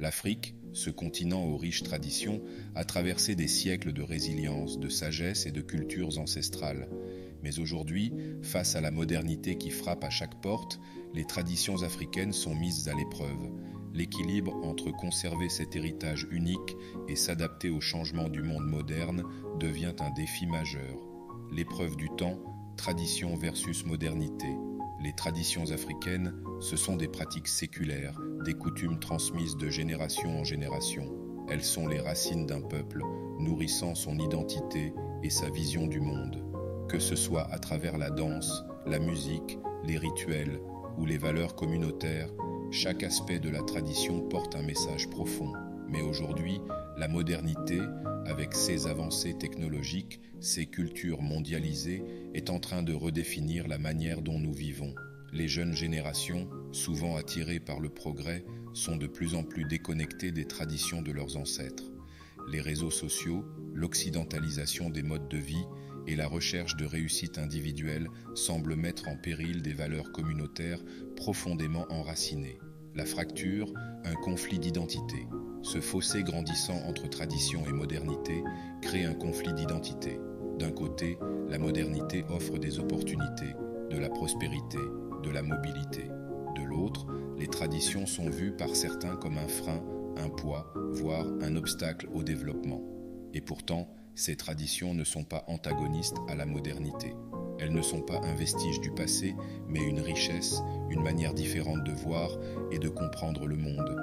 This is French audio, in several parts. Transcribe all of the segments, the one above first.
L'Afrique, ce continent aux riches traditions, a traversé des siècles de résilience, de sagesse et de cultures ancestrales. Mais aujourd'hui, face à la modernité qui frappe à chaque porte, les traditions africaines sont mises à l'épreuve. L'équilibre entre conserver cet héritage unique et s'adapter aux changements du monde moderne devient un défi majeur. L'épreuve du temps, tradition versus modernité. Les traditions africaines, ce sont des pratiques séculaires, des coutumes transmises de génération en génération. Elles sont les racines d'un peuple, nourrissant son identité et sa vision du monde. Que ce soit à travers la danse, la musique, les rituels ou les valeurs communautaires, chaque aspect de la tradition porte un message profond. Mais aujourd'hui, la modernité, avec ses avancées technologiques, ses cultures mondialisées, est en train de redéfinir la manière dont nous vivons. Les jeunes générations, souvent attirées par le progrès, sont de plus en plus déconnectées des traditions de leurs ancêtres. Les réseaux sociaux, l'occidentalisation des modes de vie et la recherche de réussite individuelle semblent mettre en péril des valeurs communautaires profondément enracinées. La fracture, un conflit d'identité. Ce fossé grandissant entre tradition et modernité crée un conflit d'identité. D'un côté, la modernité offre des opportunités, de la prospérité, de la mobilité. De l'autre, les traditions sont vues par certains comme un frein, un poids, voire un obstacle au développement. Et pourtant, ces traditions ne sont pas antagonistes à la modernité. Elles ne sont pas un vestige du passé, mais une richesse, une manière différente de voir et de comprendre le monde.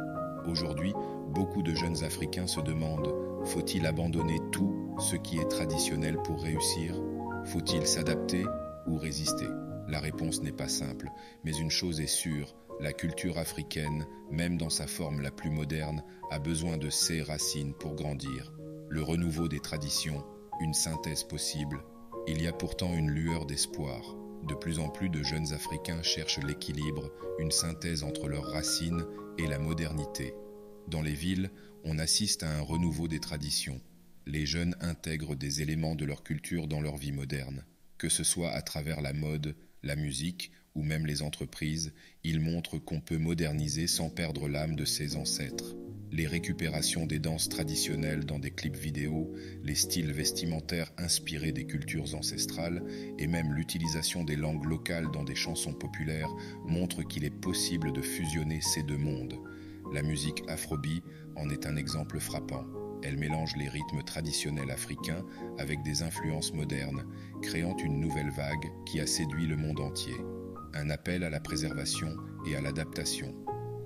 Aujourd'hui, beaucoup de jeunes Africains se demandent, faut-il abandonner tout ce qui est traditionnel pour réussir? Faut-il s'adapter ou résister? La réponse n'est pas simple, mais une chose est sûre, la culture africaine, même dans sa forme la plus moderne, a besoin de ses racines pour grandir. Le renouveau des traditions, une synthèse possible. Il y a pourtant une lueur d'espoir. De plus en plus de jeunes Africains cherchent l'équilibre, une synthèse entre leurs racines et la modernité. Dans les villes, on assiste à un renouveau des traditions. Les jeunes intègrent des éléments de leur culture dans leur vie moderne. Que ce soit à travers la mode, la musique ou même les entreprises, ils montrent qu'on peut moderniser sans perdre l'âme de ses ancêtres. Les récupérations des danses traditionnelles dans des clips vidéo, les styles vestimentaires inspirés des cultures ancestrales et même l'utilisation des langues locales dans des chansons populaires montrent qu'il est possible de fusionner ces deux mondes. La musique afrobeat en est un exemple frappant. Elle mélange les rythmes traditionnels africains avec des influences modernes, créant une nouvelle vague qui a séduit le monde entier. Un appel à la préservation et à l'adaptation.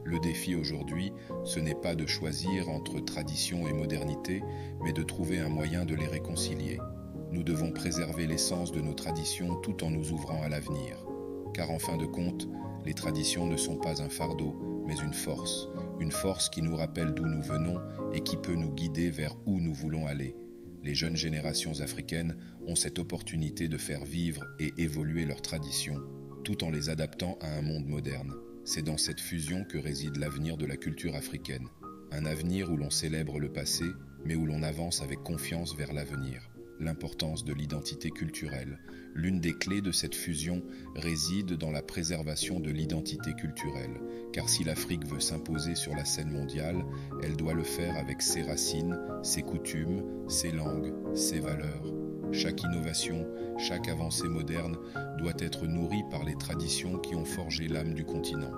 Le défi aujourd'hui, ce n'est pas de choisir entre tradition et modernité, mais de trouver un moyen de les réconcilier. Nous devons préserver l'essence de nos traditions tout en nous ouvrant à l'avenir. Car en fin de compte, les traditions ne sont pas un fardeau, mais une force qui nous rappelle d'où nous venons et qui peut nous guider vers où nous voulons aller. Les jeunes générations africaines ont cette opportunité de faire vivre et évoluer leurs traditions, tout en les adaptant à un monde moderne. C'est dans cette fusion que réside l'avenir de la culture africaine. Un avenir où l'on célèbre le passé, mais où l'on avance avec confiance vers l'avenir. L'importance de l'identité culturelle. L'une des clés de cette fusion réside dans la préservation de l'identité culturelle. Car si l'Afrique veut s'imposer sur la scène mondiale, elle doit le faire avec ses racines, ses coutumes, ses langues, ses valeurs. Chaque innovation, chaque avancée moderne doit être nourrie par les traditions qui ont forgé l'âme du continent.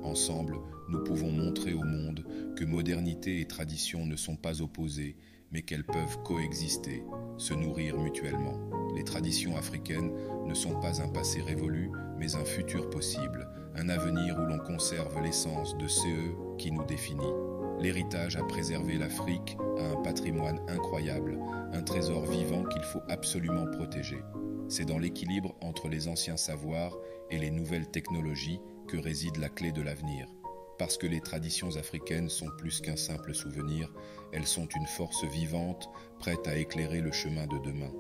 Ensemble, nous pouvons montrer au monde que modernité et tradition ne sont pas opposées, mais qu'elles peuvent coexister, se nourrir mutuellement. Les traditions africaines ne sont pas un passé révolu, mais un futur possible, un avenir où l'on conserve l'essence de ce qui nous définit. L'héritage à préserver l'Afrique a un patrimoine incroyable, un trésor vivant qu'il faut absolument protéger. C'est dans l'équilibre entre les anciens savoirs et les nouvelles technologies que réside la clé de l'avenir. Parce que les traditions africaines sont plus qu'un simple souvenir, elles sont une force vivante, prête à éclairer le chemin de demain.